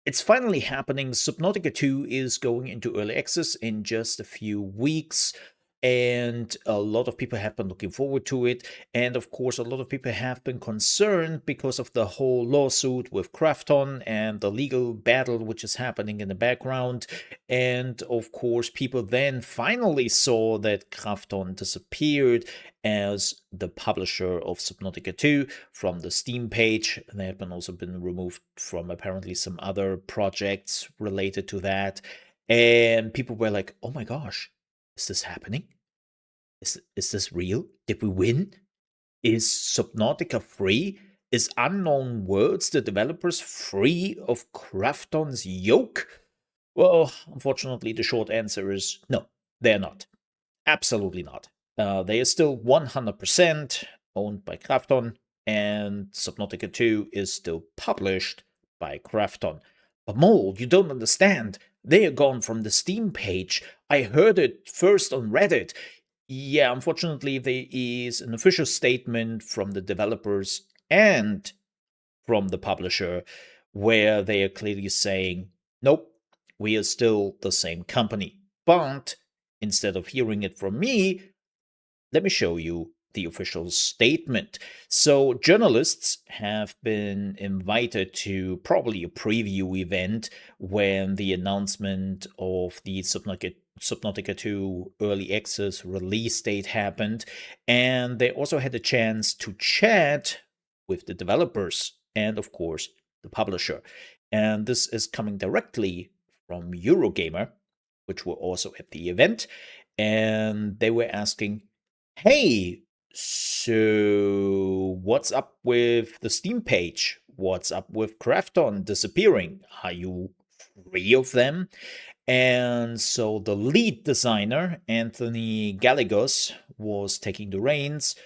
It's finally happening. Subnautica 2 is going into early access in just a few weeks. And a lot of people have been looking forward to it. And of course, a lot of people have been concerned because of the whole lawsuit with Krafton and the legal battle which is happening in the background. And of course, people then finally saw that Krafton disappeared as the publisher of Subnautica 2 from the Steam page. They have also been removed from apparently some other projects related to that. And people were like, oh my gosh, is this happening? Is this real? Did we win? Is Subnautica free? Is Unknown Worlds, the developers, free of Krafton's yoke? Well, unfortunately, the short answer is no, they're not. Absolutely not. They are still 100% owned by Krafton, and Subnautica 2 is still published by Krafton. But Mole, you don't understand. They are gone from the Steam page. I heard it first on Reddit. Yeah, unfortunately, there is an official statement from the developers and from the publisher where they are clearly saying, nope, we are still the same company. But instead of hearing it from me, let me show you the official statement. So, journalists have been invited to probably a preview event when the announcement of the Subnautica 2 early access release date happened. And they also had a chance to chat with the developers and, of course, the publisher. And this is coming directly from Eurogamer, which were also at the event. And they were asking, hey, so what's up with the Steam page? What's up with Krafton disappearing? Are you free of them? And so the lead designer, Anthony Gallegos, was taking the reins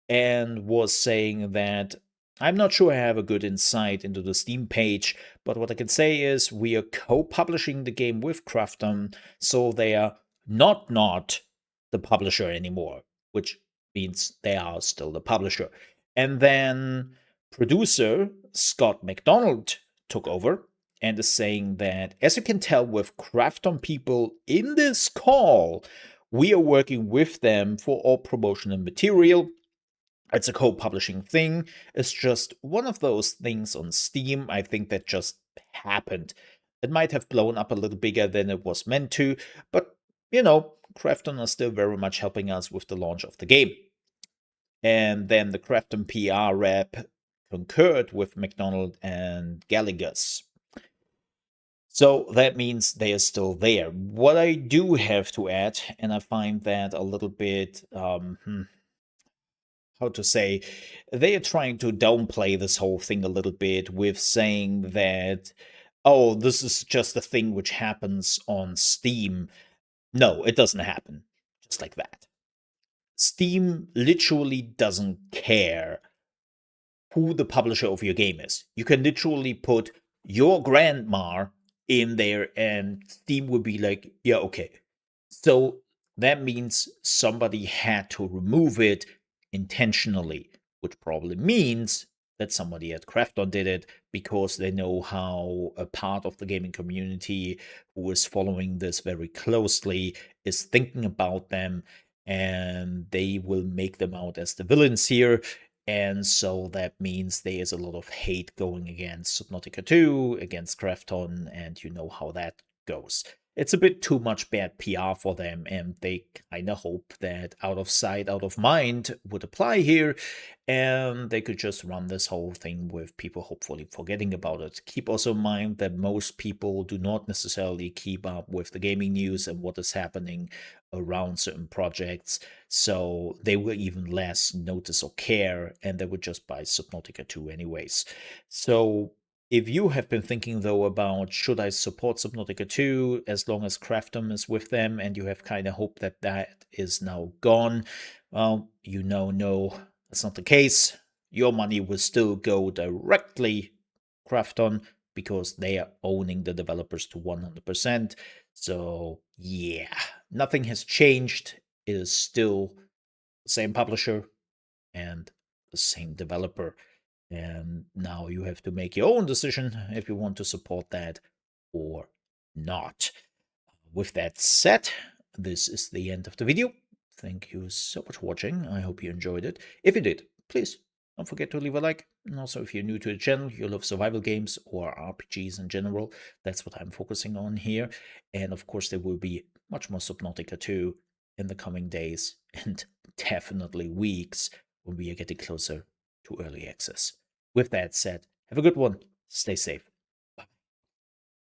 and was saying that I'm not sure I have a good insight into the Steam page, but what I can say is we are co-publishing the game with Krafton, so they are not the publisher anymore, which means they are still the publisher. And then producer Scott McDonald took over and is saying that, as you can tell with Krafton people in this call, we are working with them for all promotional material. It's a co-publishing thing. It's just one of those things on Steam, I think, that just happened. It might have blown up a little bigger than it was meant to, but Krafton are still very much helping us with the launch of the game. And then the Krafton PR rep concurred with McDonald and Gallegos. So that means they are still there. What I do have to add, and I find that a little bit, how to say, they are trying to downplay this whole thing a little bit with saying that, oh, this is just a thing which happens on Steam. No, it doesn't happen just like that. Steam literally doesn't care who the publisher of your game is. You can literally put your grandma in there and Steam would be like, yeah, okay. So that means somebody had to remove it intentionally, which probably means that somebody at Krafton did it because they know how a part of the gaming community who is following this very closely is thinking about them, and they will make them out as the villains here. And so that means there is a lot of hate going against Subnautica 2, against Krafton, and you know how that goes. It's a bit too much bad PR for them, and they kind of hope that out of sight, out of mind would apply here, and they could just run this whole thing with people hopefully forgetting about it. Keep also in mind that most people do not necessarily keep up with the gaming news and what is happening around certain projects, so they will even less notice or care, and they would just buy Subnautica 2 anyways. So if you have been thinking, though, about should I support Subnautica 2 as long as Krafton is with them, and you have kind of hoped that that is now gone, well, no, that's not the case. Your money will still go directly Krafton because they are owning the developers to 100%. So, yeah, nothing has changed. It is still the same publisher and the same developer. And now you have to make your own decision if you want to support that or not. With that said, this is the end of the video. Thank you so much for watching. I hope you enjoyed it. If you did, please don't forget to leave a like. And also, if you're new to the channel, you love survival games or RPGs in general, that's what I'm focusing on here. And of course, there will be much more Subnautica 2 in the coming days and definitely weeks when we are getting closer to early access. With that said, have a good one. Stay safe.